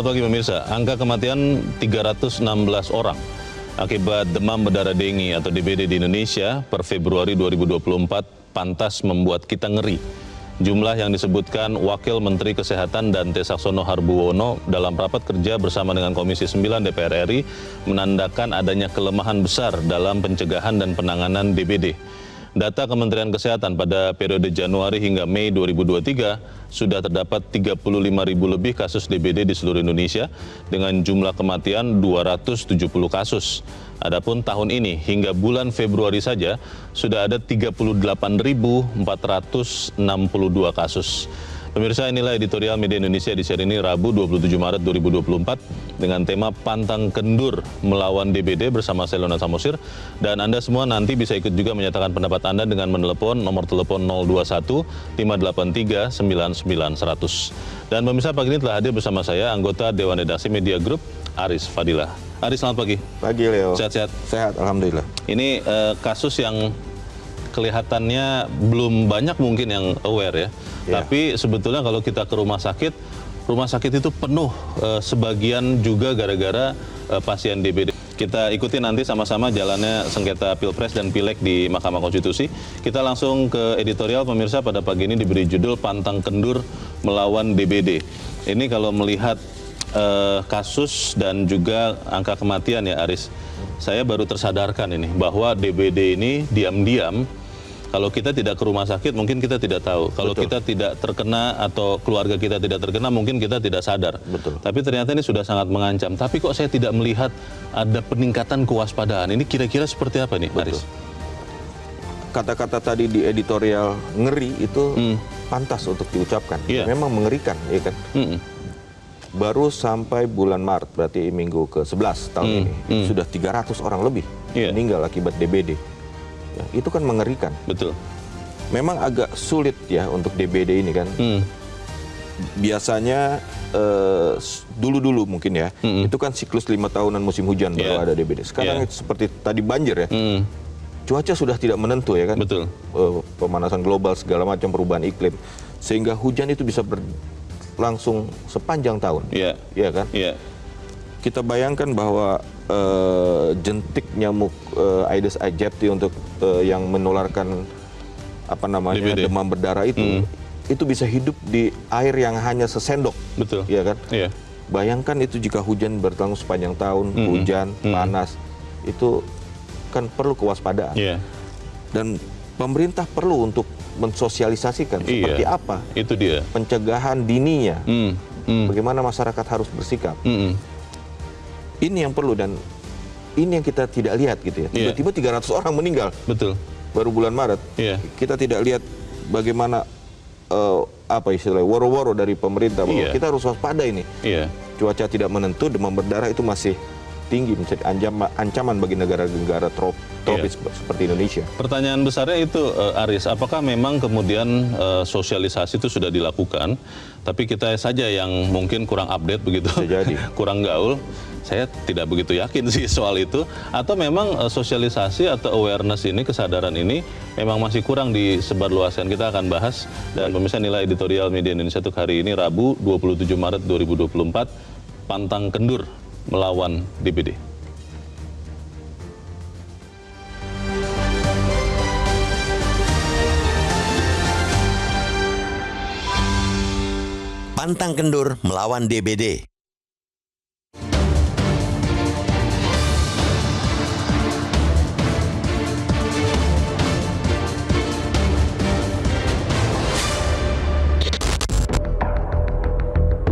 Selamat pagi pemirsa, angka kematian 316 orang akibat demam berdarah dengue atau DBD di Indonesia per Februari 2024 pantas membuat kita ngeri. Jumlah yang disebutkan Wakil Menteri Kesehatan Dante Saxono Harbuwono dalam rapat kerja bersama dengan Komisi 9 DPR RI menandakan adanya kelemahan besar dalam pencegahan dan penanganan DBD. Data Kementerian Kesehatan pada periode Januari hingga Mei 2023 sudah terdapat 35.000 lebih kasus DBD di seluruh Indonesia dengan jumlah kematian 270 kasus. Adapun tahun ini hingga bulan Februari saja sudah ada 38.462 kasus. Pemirsa, inilah editorial Media Indonesia di seri ini Rabu 27 Maret 2024 dengan tema Pantang Kendur Melawan DBD bersama saya Leonard Samosir. Dan Anda semua nanti bisa ikut juga menyatakan pendapat Anda dengan menelepon nomor telepon 021 583 99 100. Dan pemirsa, pagi ini telah hadir bersama saya anggota Dewan Redaksi Media Group Aris Fadilah. Aris, selamat pagi. Pagi Leo. Sehat-sehat? Sehat, alhamdulillah. Ini kasus yang kelihatannya belum banyak mungkin yang aware ya. Tapi sebetulnya kalau kita ke rumah sakit itu penuh sebagian juga gara-gara pasien DBD. Kita ikuti nanti sama-sama jalannya sengketa Pilpres dan Pileg di Mahkamah Konstitusi. Kita langsung ke editorial pemirsa pada pagi ini diberi judul Pantang Kendur Melawan DBD. Ini kalau melihat kasus dan juga angka kematian ya Aris, saya baru tersadarkan ini bahwa DBD ini diam-diam kalau kita tidak ke rumah sakit mungkin kita tidak tahu. Kalau kita tidak terkena atau keluarga kita tidak terkena mungkin kita tidak sadar. Tapi ternyata ini sudah sangat mengancam. Tapi kok saya tidak melihat ada peningkatan kewaspadaan. Ini kira-kira seperti apa nih, Aris? Kata-kata tadi di editorial ngeri itu pantas untuk diucapkan. Memang mengerikan, ya kan? Baru sampai bulan Maret, berarti minggu ke-11 tahun ini, sudah 300 orang lebih meninggal akibat DBD. Ya, itu kan mengerikan. Betul. Memang agak sulit ya untuk DBD ini kan. Biasanya dulu-dulu mungkin ya, itu kan siklus 5 tahunan musim hujan baru ada DBD. Sekarang seperti tadi banjir ya. Cuaca sudah tidak menentu ya kan. Betul. Pemanasan global, segala macam perubahan iklim. Sehingga hujan itu bisa berlangsung sepanjang tahun. Iya kan? Kita bayangkan bahwa jentik nyamuk Aedes aegypti untuk yang menularkan demam berdarah itu bisa hidup di air yang hanya sesendok. Betul. Ya kan? Bayangkan itu jika hujan berlangsung sepanjang tahun, hujan, panas, itu kan perlu kewaspadaan. Dan pemerintah perlu untuk mensosialisasikan seperti apa itu dia pencegahan dininya, bagaimana masyarakat harus bersikap. Ini yang perlu dan ini yang kita tidak lihat gitu ya. Tiba-tiba 300 orang meninggal. Betul. Baru bulan Maret. Kita tidak lihat bagaimana istilahnya woro-woro dari pemerintah bahwa kita harus waspada ini. Cuaca tidak menentu, demam berdarah itu masih tinggi, menjadi ancaman bagi negara-negara tropis seperti Indonesia. Pertanyaan besarnya itu, Aris, apakah memang kemudian sosialisasi itu sudah dilakukan, tapi kita saja yang mungkin kurang update begitu, kurang gaul? Saya tidak begitu yakin sih soal itu. Atau memang sosialisasi atau awareness ini, kesadaran ini memang masih kurang disebarluaskan. Kita akan bahas dan pemirsa nilai editorial Media Indonesia untuk hari ini Rabu 27 Maret 2024, Pantang Kendur Melawan DBD. Pantang kendur melawan DBD.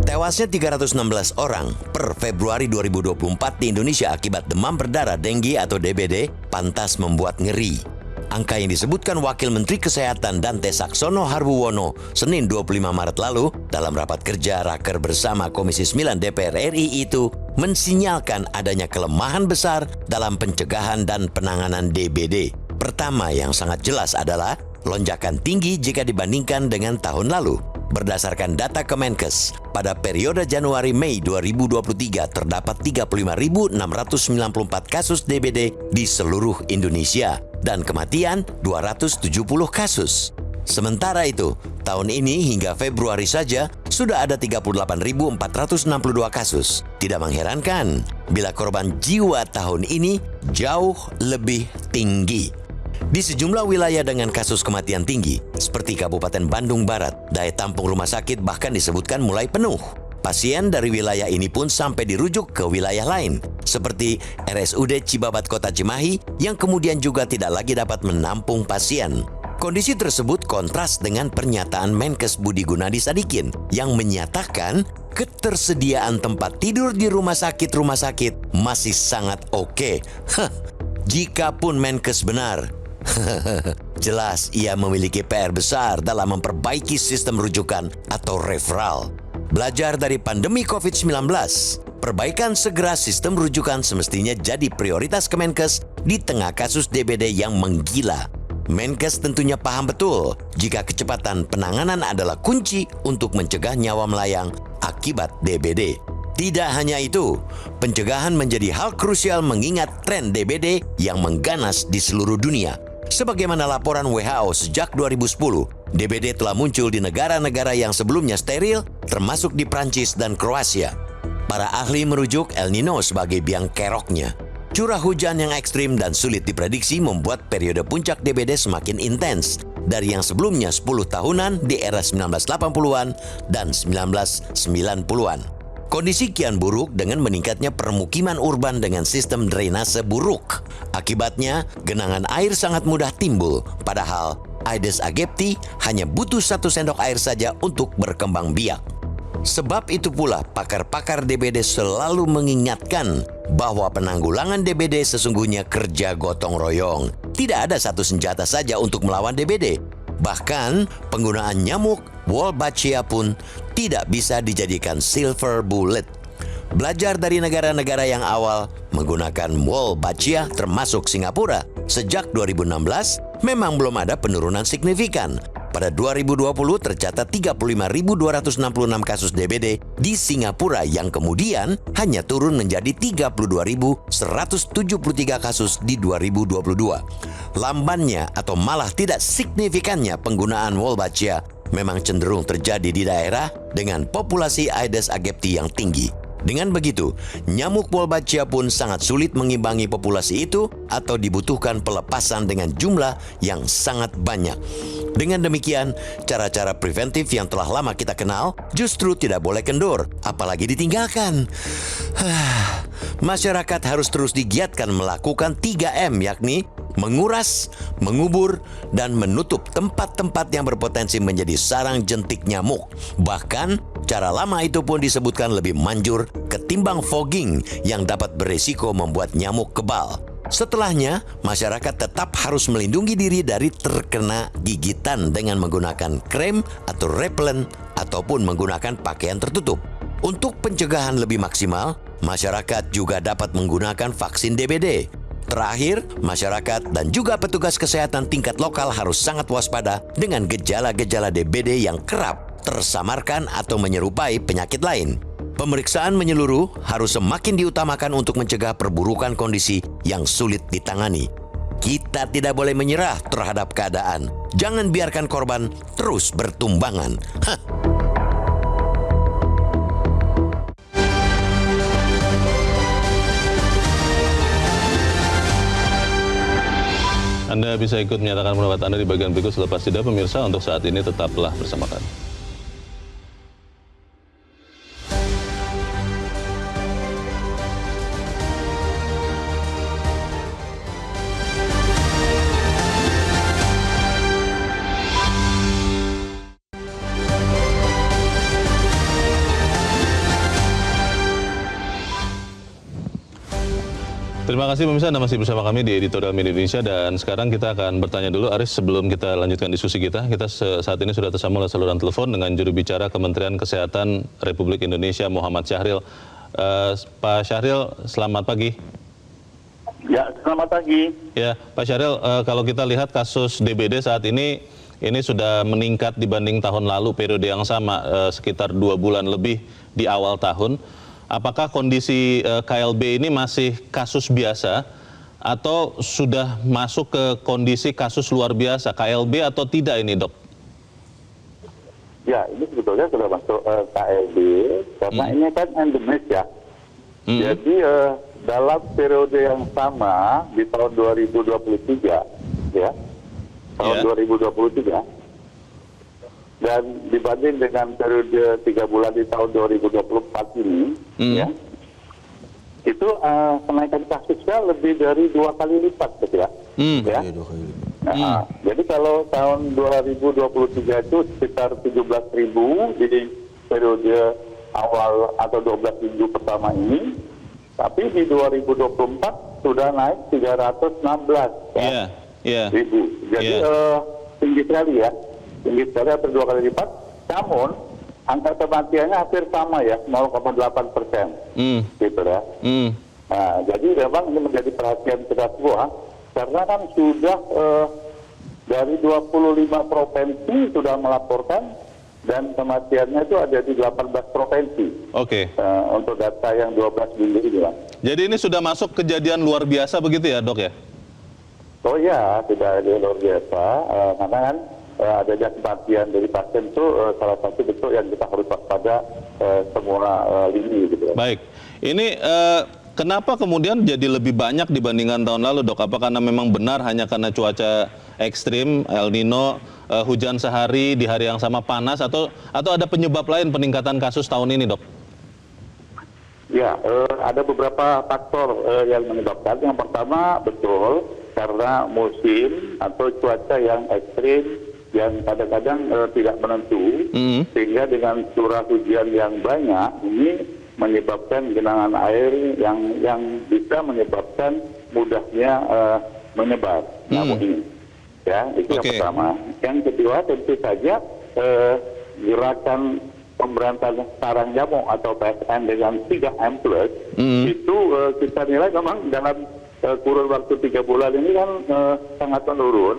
Tewasnya 316 orang per Februari 2024 di Indonesia akibat demam berdarah dengue atau DBD pantas membuat ngeri. Angka yang disebutkan Wakil Menteri Kesehatan Dante Saxono Harbuwono Senin 25 Maret lalu dalam rapat kerja raker bersama Komisi 9 DPR RI itu mensinyalkan adanya kelemahan besar dalam pencegahan dan penanganan DBD. Pertama yang sangat jelas adalah lonjakan tinggi jika dibandingkan dengan tahun lalu. Berdasarkan data Kemenkes, pada periode Januari-Mei 2023 terdapat 35.694 kasus DBD di seluruh Indonesia dan kematian 270 kasus. Sementara itu, tahun ini hingga Februari saja sudah ada 38.462 kasus. Tidak mengherankan bila korban jiwa tahun ini jauh lebih tinggi. Di sejumlah wilayah dengan kasus kematian tinggi, seperti Kabupaten Bandung Barat, daya tampung rumah sakit bahkan disebutkan mulai penuh. Pasien dari wilayah ini pun sampai dirujuk ke wilayah lain, seperti RSUD Cibabat Kota Cimahi yang kemudian juga tidak lagi dapat menampung pasien. Kondisi tersebut kontras dengan pernyataan Menkes Budi Gunadi Sadikin yang menyatakan ketersediaan tempat tidur di rumah sakit masih sangat oke. Jikapun Menkes benar, jelas ia memiliki PR besar dalam memperbaiki sistem rujukan atau referral. Belajar dari pandemi COVID-19, perbaikan segera sistem rujukan semestinya jadi prioritas Kemenkes di tengah kasus DBD yang menggila. Menkes tentunya paham betul jika kecepatan penanganan adalah kunci untuk mencegah nyawa melayang akibat DBD. Tidak hanya itu, pencegahan menjadi hal krusial mengingat tren DBD yang mengganas di seluruh dunia. Sebagaimana laporan WHO sejak 2010, DBD telah muncul di negara-negara yang sebelumnya steril, termasuk di Prancis dan Kroasia. Para ahli merujuk El Nino sebagai biang keroknya. Curah hujan yang ekstrim dan sulit diprediksi membuat periode puncak DBD semakin intens dari yang sebelumnya 10 tahunan di era 1980-an dan 1990-an. Kondisi kian buruk dengan meningkatnya permukiman urban dengan sistem drainase buruk. Akibatnya, genangan air sangat mudah timbul, padahal Aedes aegypti hanya butuh 1 sendok air saja untuk berkembang biak. Sebab itu pula, pakar-pakar DBD selalu mengingatkan bahwa penanggulangan DBD sesungguhnya kerja gotong royong. Tidak ada satu senjata saja untuk melawan DBD. Bahkan, penggunaan nyamuk Wolbachia pun tidak bisa dijadikan silver bullet. Belajar dari negara-negara yang awal menggunakan Wolbachia termasuk Singapura sejak 2016 memang belum ada penurunan signifikan. Pada 2020 tercatat 35.266 kasus DBD di Singapura yang kemudian hanya turun menjadi 32.173 kasus di 2022. Lambannya atau malah tidak signifikannya penggunaan Wolbachia memang cenderung terjadi di daerah dengan populasi Aedes aegypti yang tinggi. Dengan begitu, nyamuk Wolbachia pun sangat sulit mengimbangi populasi itu atau dibutuhkan pelepasan dengan jumlah yang sangat banyak. Dengan demikian, cara-cara preventif yang telah lama kita kenal justru tidak boleh kendor, apalagi ditinggalkan. Masyarakat harus terus digiatkan melakukan 3M, yakni menguras, mengubur, dan menutup tempat-tempat yang berpotensi menjadi sarang jentik nyamuk. Bahkan, cara lama itu pun disebutkan lebih manjur ketimbang fogging yang dapat beresiko membuat nyamuk kebal. Setelahnya, masyarakat tetap harus melindungi diri dari terkena gigitan dengan menggunakan krem atau repellent ataupun menggunakan pakaian tertutup. Untuk pencegahan lebih maksimal, masyarakat juga dapat menggunakan vaksin DBD. Terakhir, masyarakat dan juga petugas kesehatan tingkat lokal harus sangat waspada dengan gejala-gejala DBD yang kerap tersamarkan atau menyerupai penyakit lain. Pemeriksaan menyeluruh harus semakin diutamakan untuk mencegah perburukan kondisi yang sulit ditangani. Kita tidak boleh menyerah terhadap keadaan. Jangan biarkan korban terus bertumbangan. Anda bisa ikut menyatakan pendapat Anda di bagian berikut selepas jeda. Pemirsa, untuk saat ini tetaplah bersama kami. Terima kasih pemirsa, Anda masih bersama kami di Editorial Media Indonesia, dan sekarang kita akan bertanya dulu, Aris, sebelum kita lanjutkan diskusi kita saat ini sudah tersambung lewat saluran telepon dengan juru bicara Kementerian Kesehatan Republik Indonesia, Muhammad Syahril. Pak Syahril, selamat pagi. Ya, selamat pagi. Ya, Pak Syahril, kalau kita lihat kasus DBD saat ini sudah meningkat dibanding tahun lalu, periode yang sama, sekitar 2 bulan lebih di awal tahun. Apakah kondisi KLB ini masih kasus biasa atau sudah masuk ke kondisi kasus luar biasa KLB atau tidak ini, Dok? Ya, ini sebetulnya sudah masuk KLB karena ini kan endemis ya. Jadi dalam periode yang sama di tahun 2023 ya, tahun 2023 dan dibanding dengan periode 3 bulan di tahun 2024 ini ya, itu kenaikan kasusnya lebih dari 2 kali lipat gitu ya. Ya. Iya, 2 kali lipat. Nah, jadi kalau tahun 2023 itu sekitar 17.000 di periode awal atau 12 minggu pertama ini, tapi di 2024 sudah naik 316 ribu. Jadi tinggi sekali ya, tinggi sekali, hampir 2 kali lipat. Namun angka kematiannya hampir sama ya, 0,8%, gitu ya. Nah, jadi memang ini menjadi perhatian kita semua. Karena kan sudah dari 25 provinsi sudah melaporkan dan kematiannya itu ada di 18 provinsi. Oke. Untuk data yang 12 minggu ini lah. Jadi ini sudah masuk kejadian luar biasa begitu ya, Dok ya? Oh iya, tidak ada luar biasa. Karena kan adanya kematian dari pasien itu salah satu bentuk yang kita harus waspada semua lini gitu ya. Baik. Ini kenapa kemudian jadi lebih banyak dibandingkan tahun lalu, Dok? Apa karena memang benar hanya karena cuaca ekstrim, El Nino, hujan sehari di hari yang sama panas, atau ada penyebab lain peningkatan kasus tahun ini, Dok? Ya, ada beberapa faktor yang menyebabkan. Yang pertama, betul, karena musim atau cuaca yang ekstrim yang kadang-kadang tidak menentu, sehingga dengan curah hujan yang banyak ini menyebabkan genangan air yang bisa menyebabkan mudahnya menyebar nyamuk ini. Ya, itu yang pertama. Yang kedua, tentu saja gerakan pemberantasan sarang nyamuk atau PSN dengan 3M+, itu kita nilai memang dalam kurun waktu 3 bulan ini kan sangat menurun.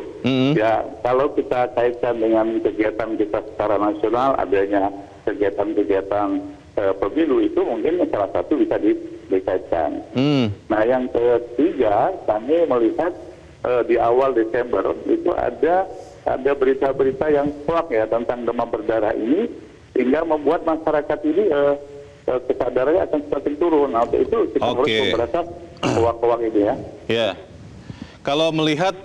Ya, kalau kita kaitkan dengan kegiatan kita secara nasional, adanya kegiatan-kegiatan pemilu itu mungkin salah satu bisa dikaitkan. Nah, yang ketiga, kami melihat di awal Desember itu ada berita-berita yang hoax ya tentang demam berdarah ini, sehingga membuat masyarakat ini kesadarannya akan semakin turun. Nah, untuk itu kita harus memberantas hoax-hoax ini ya. Ya. Kalau melihat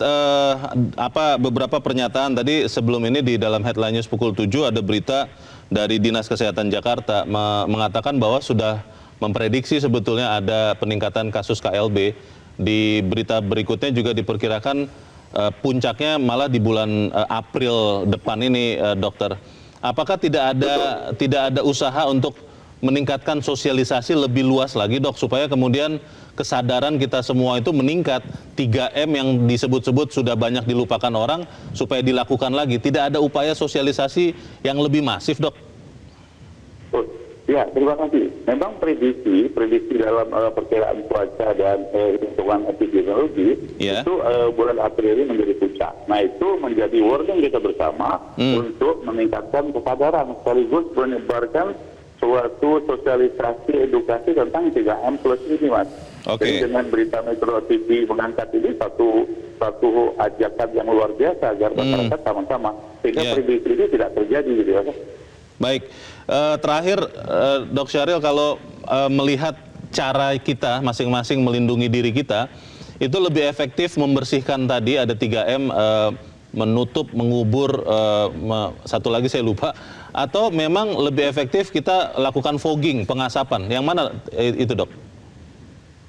beberapa pernyataan tadi sebelum ini di dalam headline news pukul 7 ada berita dari Dinas Kesehatan Jakarta mengatakan bahwa sudah memprediksi sebetulnya ada peningkatan kasus KLB. Di berita berikutnya juga diperkirakan puncaknya malah di bulan April depan ini, Dokter. Apakah tidak ada usaha untuk meningkatkan sosialisasi lebih luas lagi, Dok, supaya kemudian kesadaran kita semua itu meningkat, 3M yang disebut-sebut sudah banyak dilupakan orang, supaya dilakukan lagi. Tidak ada upaya sosialisasi yang lebih masif, Dok? Ya, terima kasih. Memang prediksi dalam perkiraan cuaca dan hitungan epidemiologi itu bulan April ini menjadi puncak. Nah, itu menjadi warning kita bersama untuk meningkatkan kesadaran sekaligus menyebarkan suatu sosialisasi edukasi tentang 3M+ ini, Mas. Jadi dengan berita Metro TV mengangkat ini satu ajakan yang luar biasa agar masyarakat sama-sama sehingga prediksi ini tidak terjadi gitu ya. Baik, terakhir Dok Syahril, kalau melihat cara kita masing-masing melindungi diri kita, itu lebih efektif membersihkan tadi ada 3M, menutup, mengubur, satu lagi saya lupa, atau memang lebih efektif kita lakukan fogging, pengasapan, yang mana itu, Dok?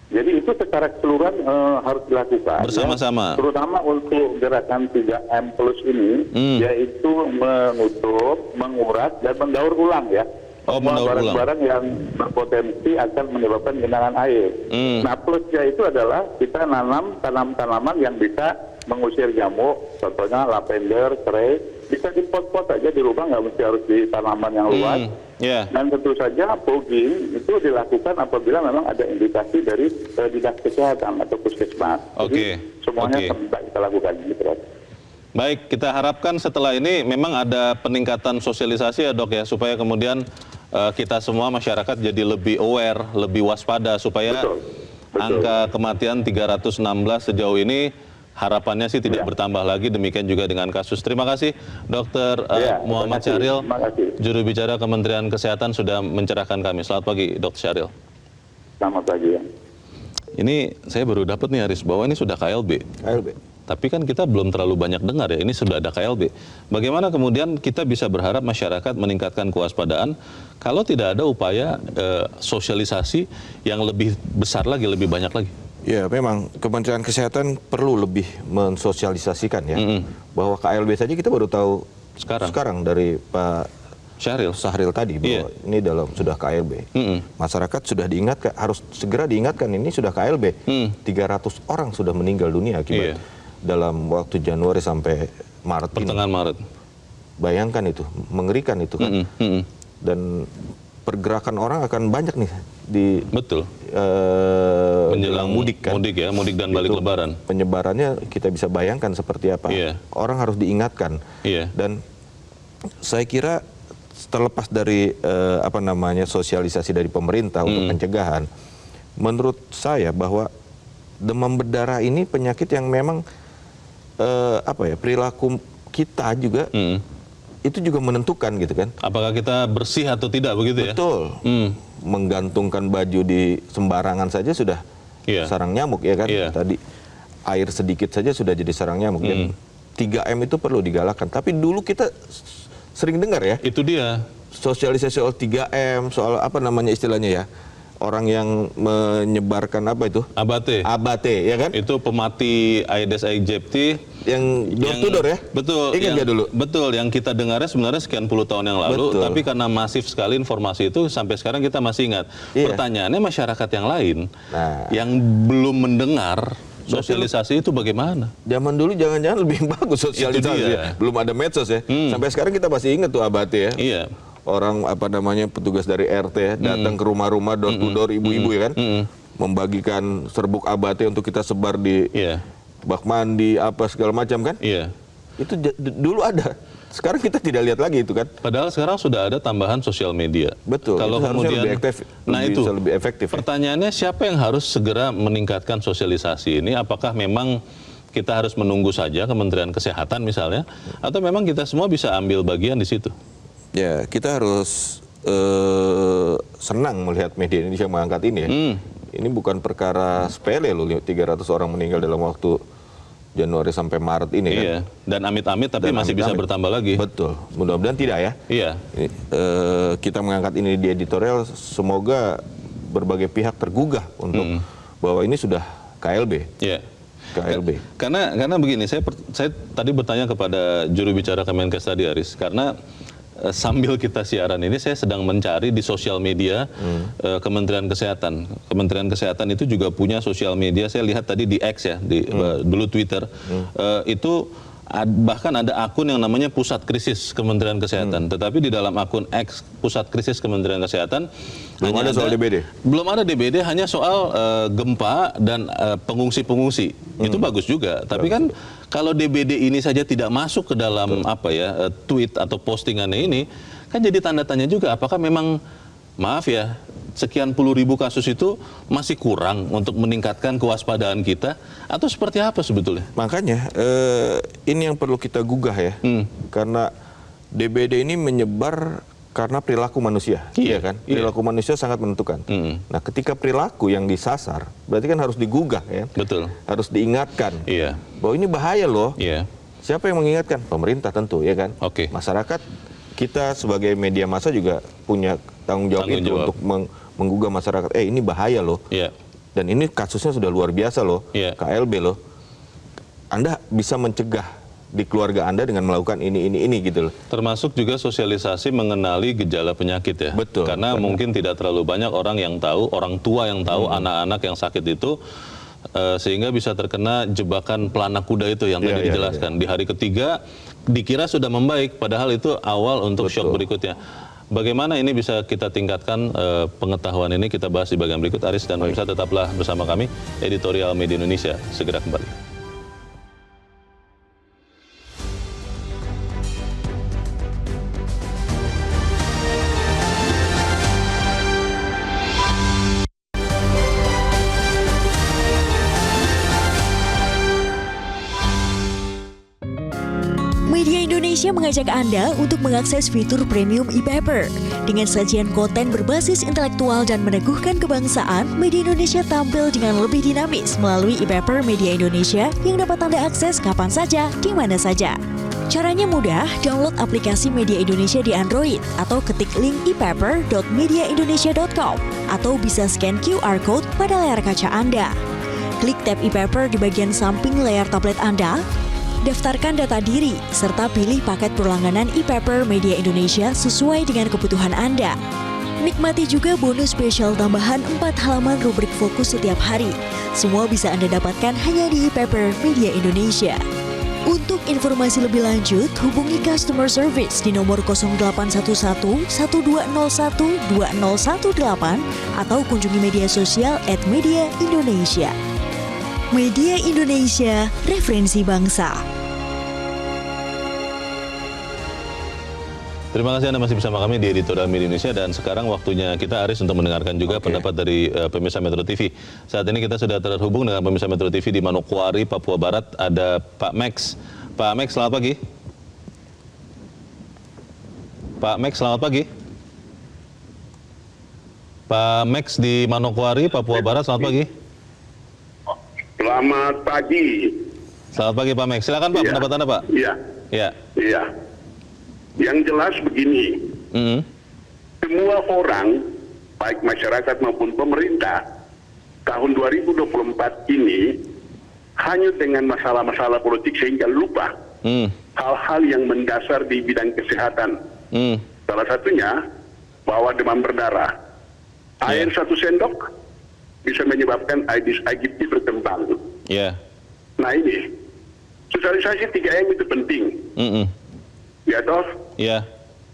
Jadi itu secara keseluruhan harus dilakukan bersama-sama. Ya, terutama untuk gerakan 3M+ ini, yaitu menutup, menguras, dan mendaur ulang ya. Barang-barang yang berpotensi akan menyebabkan genangan air. Nah, plusnya itu adalah kita tanam tanaman yang bisa mengusir nyamuk, contohnya lavender, serai, bisa di pot-pot aja di rumah, nggak mesti harus di tanaman yang luas. Dan tentu saja fogging itu dilakukan apabila memang ada indikasi dari dinas kesehatan atau puskesmas. Jadi semuanya bisa kita lakukan gitu. Baik, kita harapkan setelah ini memang ada peningkatan sosialisasi ya, Dok ya, supaya kemudian kita semua masyarakat jadi lebih aware, lebih waspada, supaya angka kematian 316 sejauh ini harapannya sih tidak bertambah lagi. Demikian juga dengan kasus. Terima kasih Dr. Muhammad Syahril, juru bicara Kementerian Kesehatan sudah mencerahkan kami. Selamat pagi Dr. Syahril. Selamat pagi ya. Ini saya baru dapat nih Aris, bahwa ini sudah KLB. Tapi kan kita belum terlalu banyak dengar ya, ini sudah ada KLB. Bagaimana kemudian kita bisa berharap masyarakat meningkatkan kewaspadaan kalau tidak ada upaya sosialisasi yang lebih besar lagi, lebih banyak lagi? Ya, memang Kementerian Kesehatan perlu lebih mensosialisasikan ya, bahwa KLB saja kita baru tahu sekarang dari Pak Syahril tadi bahwa ini sudah KLB. Masyarakat sudah diingatkan, harus segera diingatkan ini sudah KLB. 300 orang sudah meninggal dunia akibat dalam waktu Januari sampai Maret pertengahan Maret. Bayangkan itu, mengerikan itu kan. Dan pergerakan orang akan banyak nih di menjelang mudik kan. Mudik dan balik lebaran. Penyebarannya kita bisa bayangkan seperti apa. Orang harus diingatkan. Dan saya kira terlepas dari sosialisasi dari pemerintah untuk pencegahan, menurut saya bahwa demam berdarah ini penyakit yang memang perilaku kita juga itu juga menentukan gitu kan. Apakah kita bersih atau tidak begitu ya? Betul. Menggantungkan baju di sembarangan saja sudah sarang nyamuk ya kan. Tadi air sedikit saja sudah jadi sarang nyamuk. Dan 3M itu perlu digalakkan. Tapi dulu kita sering dengar ya. Itu dia. Sosialisasi soal 3M, soal istilahnya ya. Orang yang menyebarkan abate ya kan? Itu pemati Aedes aegypti yang door to door ya? Betul. Ingat nggak dulu? Betul, yang kita dengarnya sebenarnya sekian puluh tahun yang lalu, tapi karena masif sekali informasi itu sampai sekarang kita masih ingat. Pertanyaannya masyarakat yang lain yang belum mendengar sosialisasi itu bagaimana? Zaman dulu jangan-jangan lebih bagus sosialisasi. Belum ada medsos ya. Sampai sekarang kita masih ingat tuh abate ya. Iya. Orang petugas dari RT ya, datang ke rumah-rumah door to door ibu-ibu ya kan, membagikan serbuk abate untuk kita sebar di bak mandi segala macam kan. Itu dulu ada. Sekarang kita tidak lihat lagi itu kan. Padahal sekarang sudah ada tambahan sosial media. Betul. Kalau kemudian bisa lebih efektif. Pertanyaannya siapa yang harus segera meningkatkan sosialisasi ini? Apakah memang kita harus menunggu saja Kementerian Kesehatan misalnya, atau memang kita semua bisa ambil bagian di situ? Ya, kita harus senang melihat media Indonesia mengangkat ini ya. Ini bukan perkara sepele loh, 300 orang meninggal dalam waktu Januari sampai Maret ini kan. Dan amit-amit tapi masih bisa bertambah lagi. Betul, mudah-mudahan tidak ya. Kita mengangkat ini di editorial, semoga berbagai pihak tergugah untuk bahwa ini sudah KLB. KLB. Karena begini, saya tadi bertanya kepada juru bicara Kemenkes tadi Aris, karena sambil kita siaran ini saya sedang mencari di sosial media Kementerian Kesehatan. Kementerian Kesehatan itu juga punya sosial media. Saya lihat tadi di X ya, dulu Twitter. Itu bahkan ada akun yang namanya Pusat Krisis Kementerian Kesehatan. Tetapi di dalam akun X Pusat Krisis Kementerian Kesehatan belum ada soal DBD. Belum ada DBD, hanya soal gempa dan pengungsi-pengungsi. Itu bagus juga. Tapi kan kalau DBD ini saja tidak masuk ke dalam tweet atau postingannya ini, kan jadi tanda tanya juga apakah memang, maaf ya, sekian puluh ribu kasus itu masih kurang untuk meningkatkan kewaspadaan kita, atau seperti apa sebetulnya? Makanya ini yang perlu kita gugah ya, karena DBD ini menyebar karena perilaku manusia, ya kan? Perilaku manusia sangat menentukan. Nah, ketika perilaku yang disasar, berarti kan harus digugah ya. Betul. Harus diingatkan bahwa ini bahaya loh. Siapa yang mengingatkan? Pemerintah tentu, ya kan? Masyarakat, kita sebagai media massa juga punya tanggung jawab untuk menggugah masyarakat. Ini bahaya loh. Dan ini kasusnya sudah luar biasa loh. KLB loh. Anda bisa mencegah di keluarga Anda dengan melakukan ini gitu loh. Termasuk juga sosialisasi mengenali gejala penyakit ya. Betul. Karena mungkin tidak terlalu banyak orang yang tahu, orang tua yang tahu anak-anak yang sakit itu, sehingga bisa terkena jebakan pelana kuda itu yang tadi dijelaskan. Di hari ketiga dikira sudah membaik, padahal itu awal untuk shock berikutnya. Bagaimana ini bisa kita tingkatkan pengetahuan ini, kita bahas di bagian berikut. Aris dan pemirsa tetaplah bersama kami, Editorial Media Indonesia segera kembali. Indonesia mengajak Anda untuk mengakses fitur premium e-paper. Dengan sajian konten berbasis intelektual dan meneguhkan kebangsaan, Media Indonesia tampil dengan lebih dinamis melalui e-paper Media Indonesia yang dapat Anda akses kapan saja, di mana saja. Caranya mudah, download aplikasi Media Indonesia di Android atau ketik link epaper.mediaindonesia.com atau bisa scan QR Code pada layar kaca Anda. Klik tab e-paper di bagian samping layar tablet Anda, daftarkan data diri, serta pilih paket berlangganan e-paper Media Indonesia sesuai dengan kebutuhan Anda. Nikmati juga bonus spesial tambahan 4 halaman rubrik fokus setiap hari. Semua bisa Anda dapatkan hanya di e-paper Media Indonesia. Untuk informasi lebih lanjut, hubungi customer service di nomor 0811 1201 2018 atau kunjungi media sosial @Media Indonesia. Media Indonesia, referensi bangsa. Terima kasih Anda masih bersama kami di Editorial Media Indonesia, dan sekarang waktunya kita, Aris, untuk mendengarkan juga pendapat dari pemirsa Metro TV. Saat ini kita sudah terhubung dengan pemirsa Metro TV di Manokwari, Papua Barat. Ada Pak Max. Pak Max, selamat pagi. Pak Max, selamat pagi. Pak Max di Manokwari, Papua Barat, selamat pagi. Selamat pagi. Selamat pagi Pak Max. Silakan Pak, pendapat Anda Pak. Iya. Ya. Iya. Yang jelas begini, semua orang, baik masyarakat maupun pemerintah, tahun 2024 ini hanya dengan masalah-masalah politik sehingga lupa hal-hal yang mendasar di bidang kesehatan. Salah satunya bahwa demam berdarah. Air 1 sendok bisa menyebabkan Aedes aegypti berkembang. Nah ini, sosialisasi 3M itu penting. Ya toh?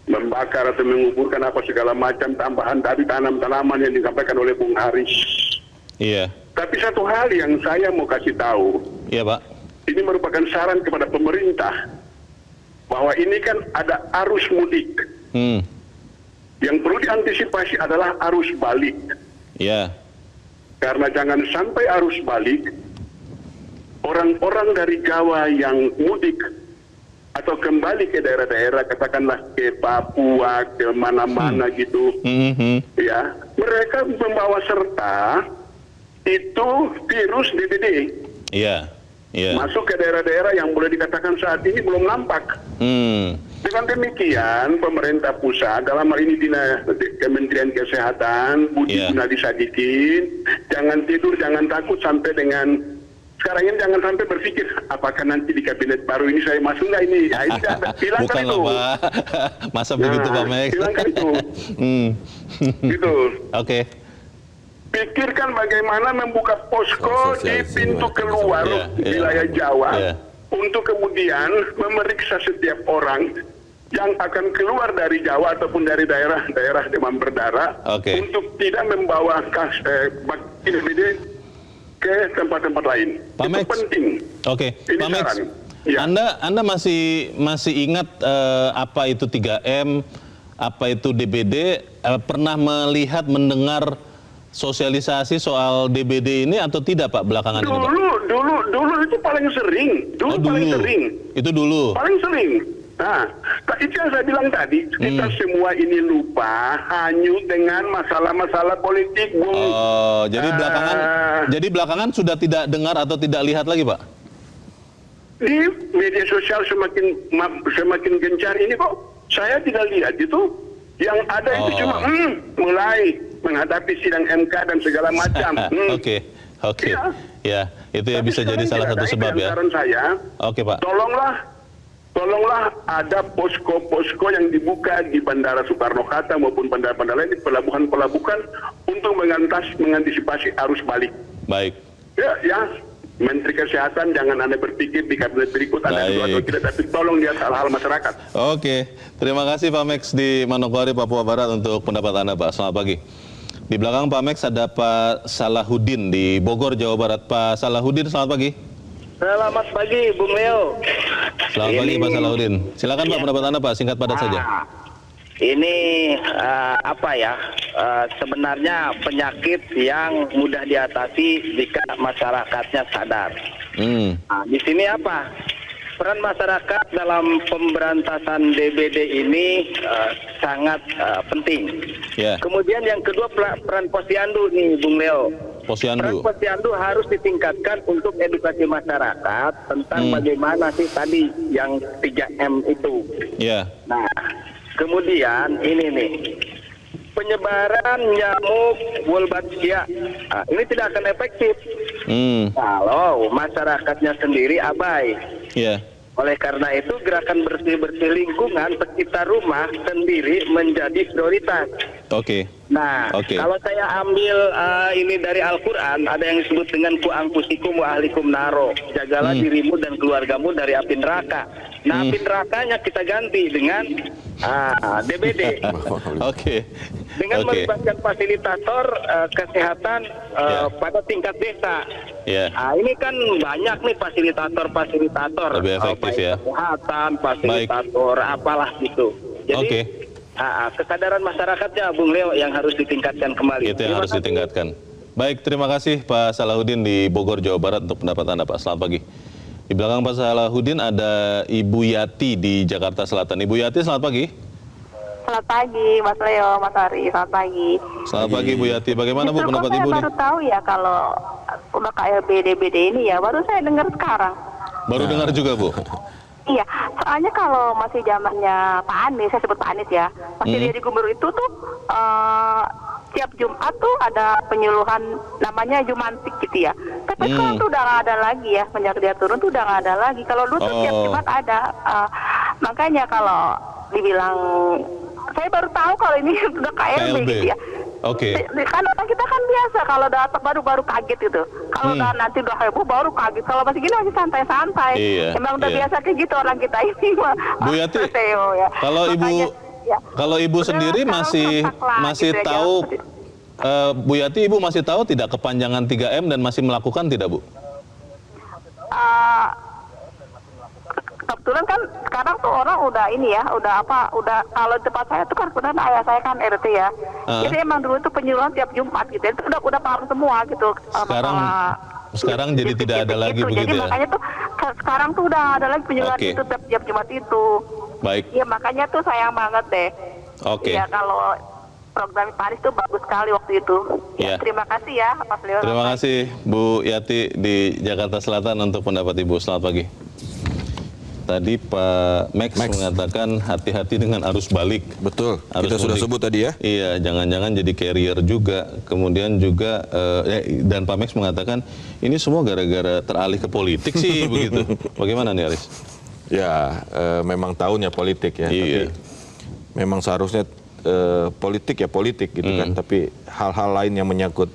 Membakar atau menguburkan apa segala macam tambahan dari tanaman yang disampaikan oleh Bung Haris. Tapi satu hal yang saya mau kasih tahu. Pak. Ini merupakan saran kepada pemerintah bahwa ini kan ada arus mudik. Yang perlu diantisipasi adalah arus balik. Karena jangan sampai arus balik, orang-orang dari Jawa yang mudik atau kembali ke daerah-daerah, katakanlah ke Papua, ke mana-mana gitu, ya, mereka membawa serta itu virus DBD. Masuk ke daerah-daerah yang boleh dikatakan saat ini belum nampak. Dengan demikian, pemerintah pusat, dalam hal ini Kementerian Kesehatan, Budi Gunadi Sadikin, jangan tidur, jangan takut sampai dengan sekarang ini, jangan sampai berpikir apakah nanti di kabinet baru ini saya masuk nggak ini. Ya, ini hilangkan itu. Pak. Masa begitu Pak Max? Hilangkan itu. Gitu. Pikirkan bagaimana membuka posko di pintu keluar wilayah Jawa untuk kemudian memeriksa setiap orang yang akan keluar dari Jawa ataupun dari daerah-daerah demam berdarah untuk tidak membawa bakteri DBD ke tempat-tempat lain. Pak Itu Max, penting. Pak Max, Anda masih ingat apa itu 3M, apa itu DBD? Pernah melihat, mendengar sosialisasi soal DBD ini atau tidak Pak belakangan ini Pak? Dulu itu paling sering. Paling sering. Itu dulu. Paling sering. Nah, itu yang saya bilang tadi, kita semua ini lupa hanyut dengan masalah-masalah politik, Bung. Jadi belakangan sudah tidak dengar atau tidak lihat lagi, Pak? Di media sosial semakin gencar ini kok saya tidak lihat itu. Yang ada itu cuma mulai menghadapi sidang MK dan segala macam. Ya, itu ya bisa jadi salah satu sebab ya. Saran saya, Pak. Tolonglah ada posko-posko yang dibuka di Bandara Soekarno-Hatta maupun bandara-bandara lain, di pelabuhan-pelabuhan untuk mengantisipasi arus balik. Baik. Ya, Menteri Kesehatan jangan Anda berpikir di kabinet berikut ada atau tidak, tapi tolong lihat hal-hal masyarakat. Terima kasih Pak Max di Manokwari, Papua Barat untuk pendapat Anda Pak. Selamat pagi. Di belakang Pak Max ada Pak Salahuddin di Bogor, Jawa Barat. Pak Salahuddin, selamat pagi. Selamat pagi, Bung Leo. Selamat pagi, Pak Salahuddin. Silakan Pak, pendapat Anda Pak, singkat padat saja. Ini sebenarnya penyakit yang mudah diatasi jika masyarakatnya sadar. Di sini peran masyarakat dalam pemberantasan DBD ini sangat penting. Ya. Kemudian yang kedua peran Posyandu nih, Bung Leo. Peran Posyandu. Posyandu harus ditingkatkan untuk edukasi masyarakat tentang bagaimana sih tadi yang 3M itu. Ya. Nah, kemudian ini nih, penyebaran nyamuk Wolbachia ini tidak akan efektif kalau masyarakatnya sendiri abai. Ya. Oleh karena itu gerakan bersih-bersih lingkungan sekitar rumah sendiri menjadi prioritas. Oke. Nah, Oke. kalau saya ambil ini dari Al-Quran, ada yang disebut dengan ku angkusikum wa ahlikum naro. Jagalah dirimu dan keluargamu dari api neraka. Nah, api nerakanya kita ganti dengan DBD. Oke. Dengan Oke. melibatkan fasilitator kesehatan pada tingkat desa. Ya. Ini kan banyak nih fasilitator-fasilitator. Lebih efektif ya. Kesehatan, fasilitator, apalah gitu. Jadi, Oke. kesadaran masyarakatnya, Bung Leo, yang harus ditingkatkan kembali. Itu yang harus ditingkatkan. Baik, terima kasih Pak Salahuddin di Bogor, Jawa Barat untuk pendapat Anda, Pak. Selamat pagi. Di belakang Pak Salahuddin ada Ibu Yati di Jakarta Selatan. Ibu Yati, selamat pagi. Selamat pagi, Mas Leo, Mas Ari. Selamat pagi. Selamat pagi, Bu Yati. Bagaimana Bu pendapat Ibu Saya nih? baru tahu ya kalau udah KLB DBD ini ya, baru saya dengar sekarang. Baru dengar juga, Bu? Iya, soalnya kalau masih zamannya Pak Anies, saya sebut Pak Anies ya, masih dia di gubernur itu tuh tiap Jumat tuh ada penyuluhan namanya Jumantik gitu ya. Tapi sekarang tuh udah nggak ada lagi ya, sejak dia turun tuh udah nggak ada lagi. Kalau dulu tuh tiap Jumat ada, makanya kalau dibilang saya baru tahu kalau ini sudah KLB gitu ya. Oke. Kan orang kita kan biasa kalau datang baru kaget gitu. Kalau udah nanti udah heboh baru kaget. Kalau masih gini masih santai-santai. Iya, Emang udah iya. biasa kayak gitu orang kita ini. Bu Yati, Theo, ya. kalau Ibu Makanya, ya. kalau Ibu Udah, sendiri sekarang masih sesak lah, masih gitu ya, tahu jangan- Bu Yati, Ibu masih tahu tidak kepanjangan 3M dan masih melakukan tidak, Bu? Kebetulan kan sekarang tuh orang udah ini ya, udah kalau di tempat saya tuh kan sebenarnya ayah saya kan RT ya. Jadi emang dulu tuh penyuluhan tiap Jumat gitu. Itu udah paham semua gitu. Sekarang jadi tidak ada lagi gitu. begitu Jadi ya? makanya tuh sekarang tuh udah ada lagi penyuluhan Oke. itu tiap Jumat itu. Baik. Iya makanya tuh sayang banget deh. Oke. Ya kalau program Paris tuh bagus sekali waktu itu. Ya. Terima kasih ya Mas Leo. Terima kasih Bu Yati di Jakarta Selatan untuk pendapat Ibu. Selamat pagi. Tadi Pak Max mengatakan hati-hati dengan arus balik. Betul, Arus kita sudah mudik. sebut tadi ya. Iya, jangan-jangan jadi carrier juga. Kemudian juga, dan Pak Max mengatakan ini semua gara-gara teralih ke politik sih begitu. Bagaimana nih Aris? Ya, memang tahunnya politik ya. Iya. Tapi memang seharusnya politik ya politik gitu kan. Tapi hal-hal lain yang menyangkut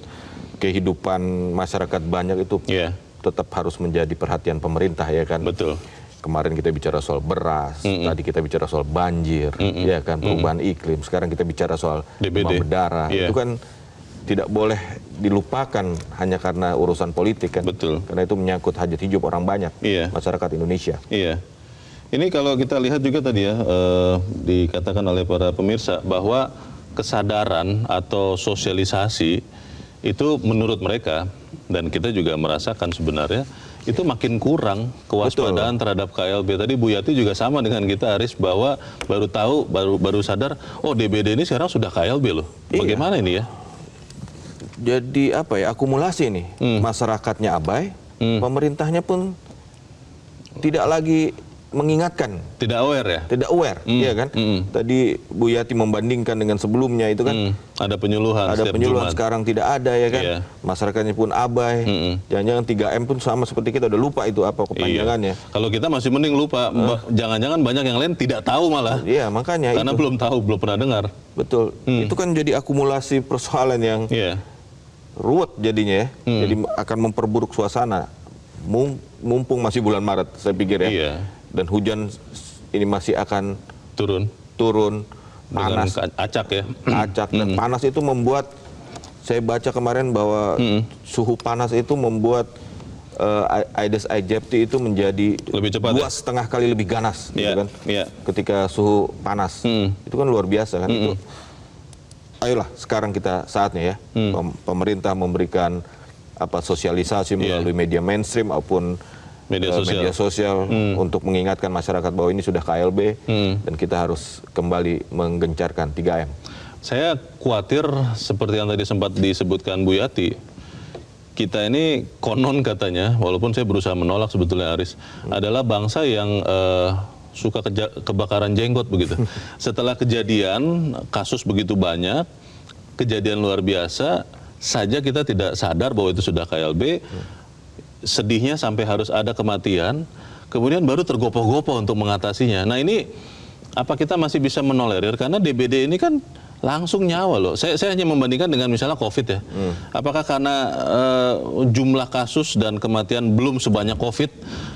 kehidupan masyarakat banyak itu Iya. tetap harus menjadi perhatian pemerintah ya kan. Betul. Kemarin kita bicara soal beras, tadi kita bicara soal banjir, ya kan, perubahan iklim. Sekarang kita bicara soal DBD. demam berdarah. Iya. Itu kan tidak boleh dilupakan hanya karena urusan politik kan. Betul. Karena itu menyangkut hajat hidup orang banyak, Iya. masyarakat Indonesia. Iya. Ini kalau kita lihat juga tadi ya, dikatakan oleh para pemirsa bahwa kesadaran atau sosialisasi itu menurut mereka, dan kita juga merasakan sebenarnya, itu makin kurang kewaspadaan terhadap KLB. Tadi Bu Yati juga sama dengan kita Aris, bahwa baru sadar, oh DBD ini sekarang sudah KLB loh. Iya. Bagaimana ini ya? Jadi apa ya, akumulasi nih. Masyarakatnya abai, pemerintahnya pun tidak lagi mengingatkan. Tidak aware ya? Tidak aware, iya kan? Tadi Bu Yati membandingkan dengan sebelumnya itu kan Ada penyuluhan ada setiap penyuluhan, Jumat. sekarang tidak ada ya kan? Iya. Masyarakatnya pun abai. Jangan-jangan 3M pun sama seperti kita udah lupa itu apa kepanjangannya. Iya. Kalau kita masih mending lupa, jangan-jangan banyak yang lain tidak tahu malah. Iya, makanya Karena itu. belum tahu, belum pernah dengar. Betul. Itu kan jadi akumulasi persoalan yang Iya. ruwet jadinya ya. Jadi akan memperburuk suasana. Mumpung masih bulan Maret saya pikir ya. Iya. Dan hujan ini masih akan Turun panas, dengan acak ya. acak dan panas itu membuat, saya baca kemarin bahwa suhu panas itu membuat Aedes aegypti itu menjadi Lebih cepat, 2,5 kali lebih ganas gitu Iya, kan. iya. Ketika suhu panas. Itu kan luar biasa kan itu. Ayolah sekarang kita saatnya ya, pemerintah memberikan sosialisasi melalui media mainstream maupun media sosial untuk mengingatkan masyarakat bahwa ini sudah KLB dan kita harus kembali menggencarkan 3M. Saya khawatir seperti yang tadi sempat disebutkan Bu Yati, kita ini konon katanya, walaupun saya berusaha menolak sebetulnya Aris, adalah bangsa yang suka kebakaran jenggot begitu. Setelah kejadian, kasus begitu banyak, kejadian luar biasa, saja kita tidak sadar bahwa itu sudah KLB, sedihnya sampai harus ada kematian, kemudian baru tergopoh-gopoh untuk mengatasinya. Nah ini, apa kita masih bisa menolerir? Karena DBD ini kan langsung nyawa loh. Saya hanya membandingkan dengan misalnya COVID ya. Apakah karena jumlah kasus dan kematian belum sebanyak COVID,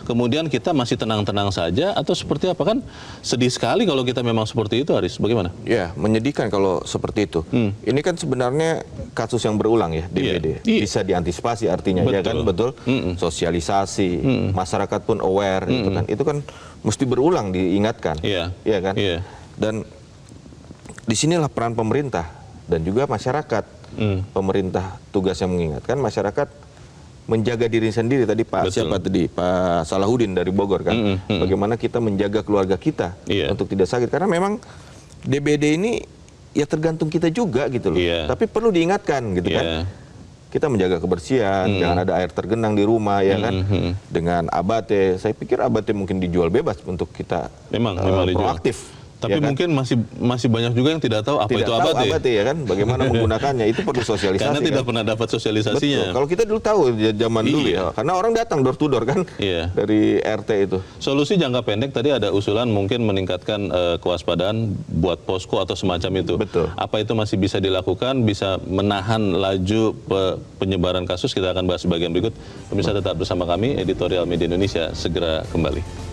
kemudian kita masih tenang-tenang saja, atau seperti apa? Kan sedih sekali kalau kita memang seperti itu, Aris. Bagaimana? Ya, menyedihkan kalau seperti itu. Ini kan sebenarnya kasus yang berulang ya, DBD. Bisa diantisipasi artinya, ya kan? Betul. Sosialisasi, masyarakat pun aware, itu kan mesti berulang diingatkan. Iya kan? Dan disinilah peran pemerintah dan juga masyarakat. Pemerintah tugasnya mengingatkan, masyarakat menjaga diri sendiri. Tadi Pak Salahuddin dari Bogor kan, bagaimana kita menjaga keluarga kita untuk tidak sakit, karena memang DBD ini ya tergantung kita juga gitu loh. Tapi perlu diingatkan gitu kan, kita menjaga kebersihan, jangan ada air tergenang di rumah, ya kan. Dengan abate, saya pikir abate mungkin dijual bebas untuk kita memang proaktif. Tapi ya mungkin kan? masih banyak juga yang tidak tahu apa itu abate. Ya kan, bagaimana menggunakannya, itu perlu sosialisasi. Karena tidak kan? pernah dapat sosialisasinya. Betul. Kalau kita dulu tahu zaman dulu ya, karena orang datang door to door kan, dari RT itu. Solusi jangka pendek tadi ada usulan mungkin meningkatkan kewaspadaan buat posko atau semacam itu. Betul. Apa itu masih bisa dilakukan, bisa menahan laju penyebaran kasus? Kita akan bahas bagian berikut. Pemirsa tetap bersama kami, Editorial Media Indonesia segera kembali.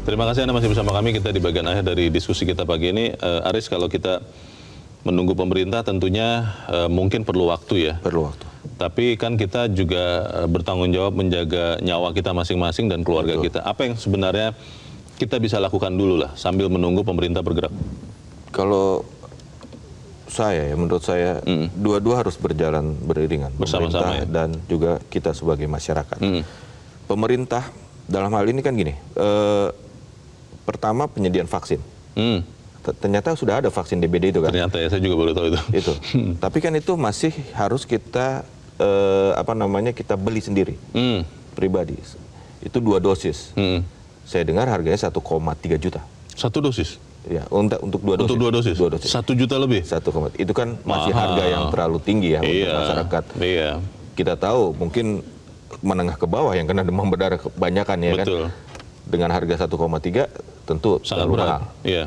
Terima kasih Anda masih bersama kami. Kita di bagian akhir dari diskusi kita pagi ini. Aris, kalau kita menunggu pemerintah tentunya mungkin perlu waktu ya. Perlu waktu. Tapi kan kita juga bertanggung jawab menjaga nyawa kita masing-masing dan keluarga kita. Apa yang sebenarnya kita bisa lakukan dulu lah sambil menunggu pemerintah bergerak? Kalau saya ya, menurut saya dua-dua harus berjalan beriringan. Bersama-sama ya? Dan juga kita sebagai masyarakat. Pemerintah dalam hal ini kan gini, pertama penyediaan vaksin. Ternyata sudah ada vaksin DBD itu kan. Ternyata ya, saya juga baru tahu itu. Tapi kan itu masih harus kita kita beli sendiri, pribadi. Itu 2 dosis. Saya dengar harganya 1,3 juta. 1 dosis? Ya, untuk 2 dosis. Untuk 2 dosis? 2 dosis. 1 juta lebih? 1, itu kan masih harga yang terlalu tinggi ya untuk masyarakat. Kita tahu mungkin menengah ke bawah yang kena demam berdarah kebanyakan ya. Betul. Kan. Dengan harga 1,3 tentu sangat terlalu berat. mahal.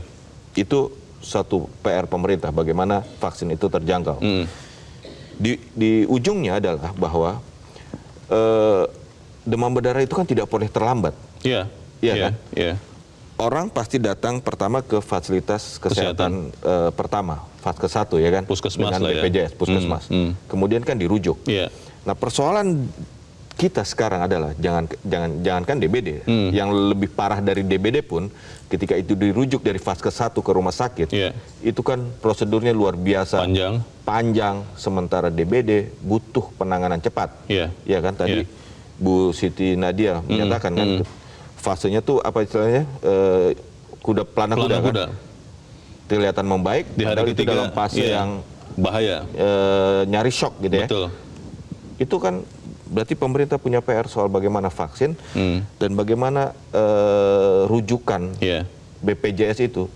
Itu satu PR pemerintah, bagaimana vaksin itu terjangkau. Di ujungnya adalah bahwa demam berdarah itu kan tidak boleh terlambat. Iya kan? Orang pasti datang pertama ke fasilitas kesehatan pertama, fase 1 ya kan, puskesmas dengan BPJS, puskesmas. Kemudian kan dirujuk. Nah, persoalan kita sekarang adalah jangankan DBD, yang lebih parah dari DBD pun ketika itu dirujuk dari fase 1 ke rumah sakit, itu kan prosedurnya luar biasa panjang, sementara DBD butuh penanganan cepat. Ya kan, tadi Bu Siti Nadia menyatakan kan fasenya tuh apa istilahnya, pelana kuda kan, kelihatan membaik, di hari ketiga dalam fase yang bahaya, nyaris shock gitu ya. Itu kan berarti pemerintah punya PR soal bagaimana vaksin dan bagaimana rujukan BPJS itu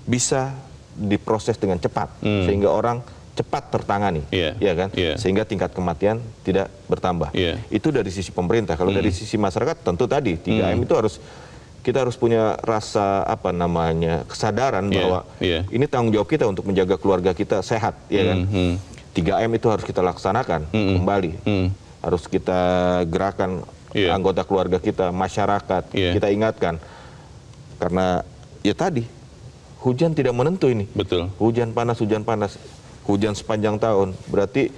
bisa diproses dengan cepat sehingga orang cepat tertangani, ya kan, sehingga tingkat kematian tidak bertambah. Itu dari sisi pemerintah. Kalau dari sisi masyarakat tentu tadi 3M itu kita harus punya rasa kesadaran bahwa ini tanggung jawab kita untuk menjaga keluarga kita sehat, ya kan. 3M itu harus kita laksanakan kembali. Harus kita gerakan anggota keluarga kita, masyarakat, kita ingatkan. Karena ya tadi, hujan tidak menentu ini. Betul. Hujan panas, hujan sepanjang tahun. Berarti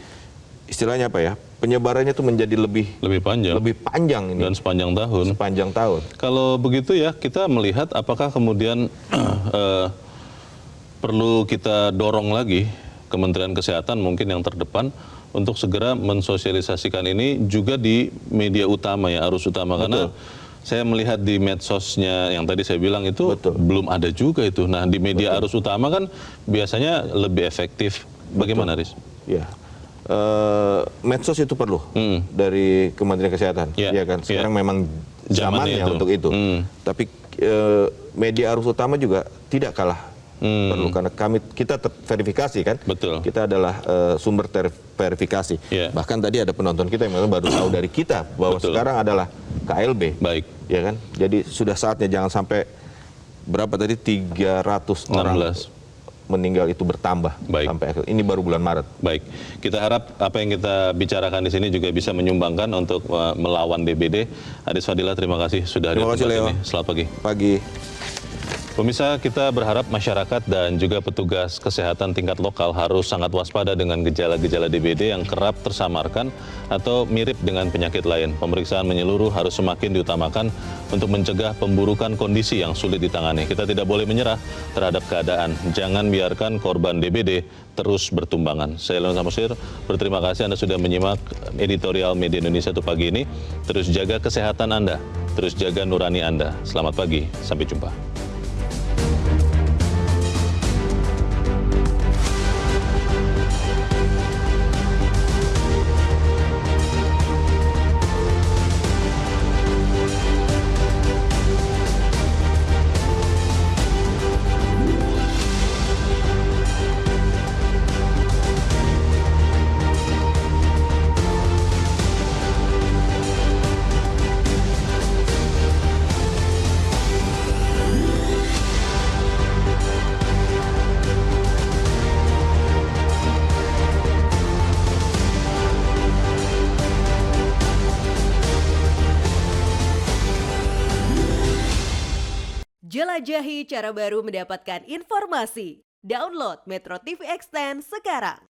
istilahnya apa ya, penyebarannya tuh menjadi lebih panjang ini. Dan sepanjang tahun. Kalau begitu ya, kita melihat apakah kemudian perlu kita dorong lagi Kementerian Kesehatan mungkin yang terdepan untuk segera mensosialisasikan ini juga di media utama ya, arus utama. Karena saya melihat di medsosnya yang tadi saya bilang itu belum ada juga itu. Nah, di media arus utama kan biasanya lebih efektif. Bagaimana, Riz? Ya, medsos itu perlu dari Kementerian Kesehatan. Ya kan, sekarang memang zamannya untuk itu. Tapi media arus utama juga tidak kalah perlu, karena kita verifikasi kan. Betul. Kita adalah sumber verifikasi. Bahkan tadi ada penonton kita yang baru tahu dari kita bahwa sekarang adalah KLB. Baik. Ya kan? Jadi sudah saatnya, jangan sampai berapa tadi 300 orang meninggal itu bertambah. Baik. Sampai ini baru bulan Maret. Baik. Kita harap apa yang kita bicarakan di sini juga bisa menyumbangkan untuk melawan DBD. Adis Fadila, terima kasih sudah hadir di tempat ini. Selamat pagi. Pagi. Pemirsa, kita berharap masyarakat dan juga petugas kesehatan tingkat lokal harus sangat waspada dengan gejala-gejala DBD yang kerap tersamarkan atau mirip dengan penyakit lain. Pemeriksaan menyeluruh harus semakin diutamakan untuk mencegah pemburukan kondisi yang sulit ditangani. Kita tidak boleh menyerah terhadap keadaan. Jangan biarkan korban DBD terus bertumbangan. Saya Leon Samosir, berterima kasih Anda sudah menyimak editorial Media Indonesia untuk pagi ini. Terus jaga kesehatan Anda, terus jaga nurani Anda. Selamat pagi, sampai jumpa. Jelajahi cara baru mendapatkan informasi. Download Metro TV Extend sekarang.